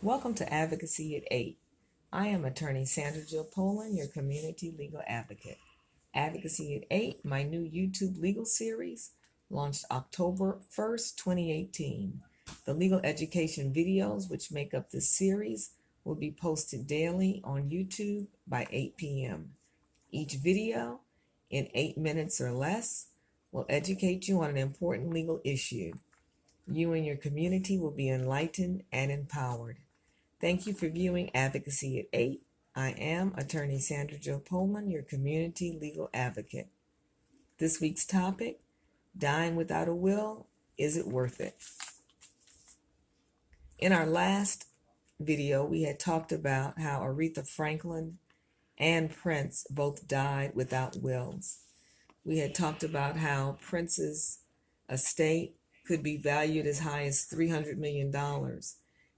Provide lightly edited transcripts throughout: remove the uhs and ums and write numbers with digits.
Welcome to Advocacy at 8. I am attorney Sandra Jill Poland, your community legal advocate. Advocacy at 8, my new YouTube legal series, launched October 1st, 2018. The legal education videos, which make up this series, will be posted daily on YouTube by 8 p.m. Each video, in 8 minutes or less, will educate you on an important legal issue. You and your community will be enlightened and empowered. Thank you for viewing Advocacy at 8. I am attorney Sandra Jo Pullman, your community legal advocate. This week's topic, dying without a will, is it worth it? In our last video, we had talked about how Aretha Franklin and Prince both died without wills. We had talked about how Prince's estate could be valued as high as $300 million,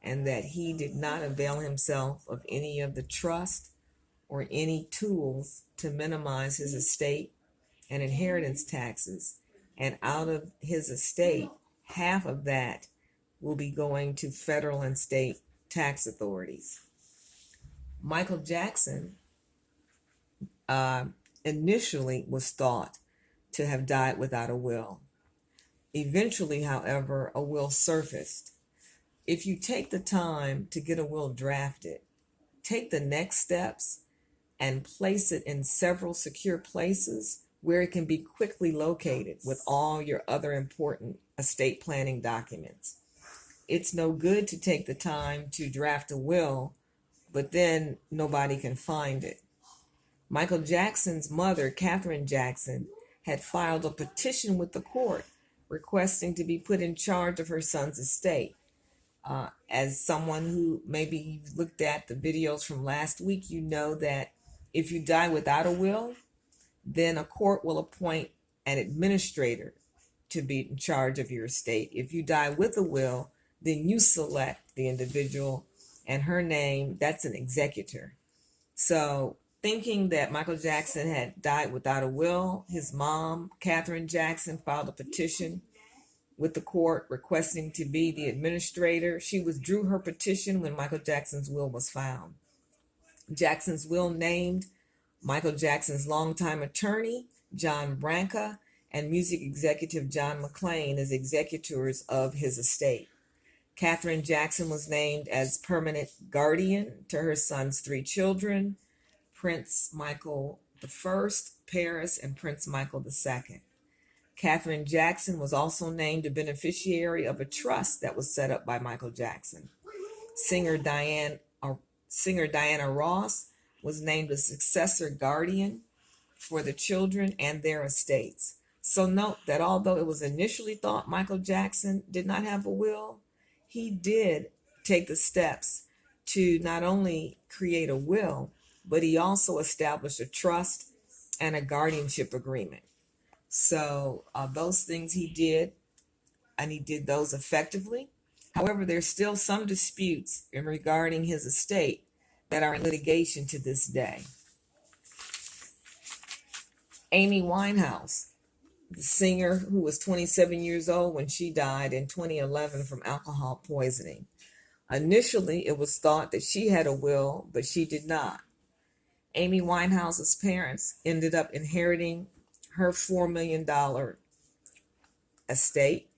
and that he did not avail himself of any of the trust or any tools to minimize his estate and inheritance taxes. And out of his estate, half of that will be going to federal and state tax authorities. Michael Jackson initially was thought to have died without a will. Eventually, however, a will surfaced. If you take the time to get a will drafted, take the next steps and place it in several secure places where it can be quickly located with all your other important estate planning documents. It's no good to take the time to draft a will, but then nobody can find it. Michael Jackson's mother, Katherine Jackson, had filed a petition with the court requesting to be put in charge of her son's estate. As someone who maybe looked at the videos from last week, you know that if you die without a will, then a court will appoint an administrator to be in charge of your estate. If you die with a will, then you select the individual, and her name, that's an executor. So thinking that Michael Jackson had died without a will, his mom, Katherine Jackson, filed a petition with the court requesting to be the administrator. She withdrew her petition when Michael Jackson's will was found. Jackson's will named Michael Jackson's longtime attorney, John Branca, and music executive John McClain as executors of his estate. Katherine Jackson was named as permanent guardian to her son's 3 children, Prince Michael I, Paris, and Prince Michael II. Katherine Jackson was also named a beneficiary of a trust that was set up by Michael Jackson. Singer Diana Ross was named a successor guardian for the children and their estates. So note that although it was initially thought Michael Jackson did not have a will, he did take the steps to not only create a will, but he also established a trust and a guardianship agreement. So those things he did, and he did those effectively. However, there's still some disputes regarding his estate that are in litigation to this day. Amy Winehouse, the singer who was 27 years old when she died in 2011 from alcohol poisoning. Initially, it was thought that she had a will, but she did not. Amy Winehouse's parents ended up inheriting her $4 million estate,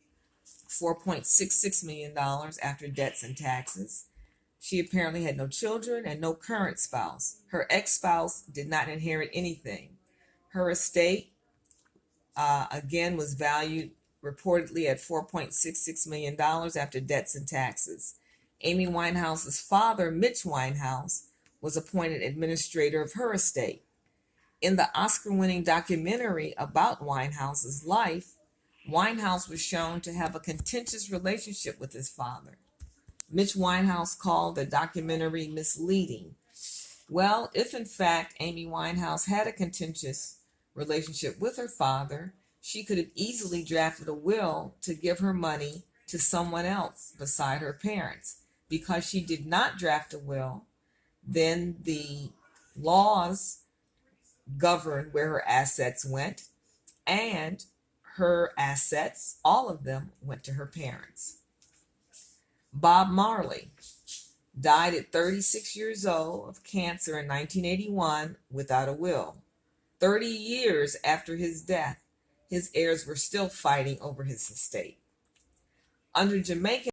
$4.66 million after debts and taxes. She apparently had no children and no current spouse. Her ex-spouse did not inherit anything. Her estate, again, was valued reportedly at $4.66 million after debts and taxes. Amy Winehouse's father, Mitch Winehouse, was appointed administrator of her estate. In the Oscar-winning documentary about Winehouse's life, Winehouse was shown to have a contentious relationship with his father. Mitch Winehouse called the documentary misleading. Well, if in fact Amy Winehouse had a contentious relationship with her father, she could have easily drafted a will to give her money to someone else beside her parents. Because she did not draft a will, then the laws governed where her assets went, and her assets, all of them, went to her parents. Bob Marley. died at 36 years old of cancer in 1981 without a will. 30 years after his death, his heirs were still fighting over his estate. Under Jamaican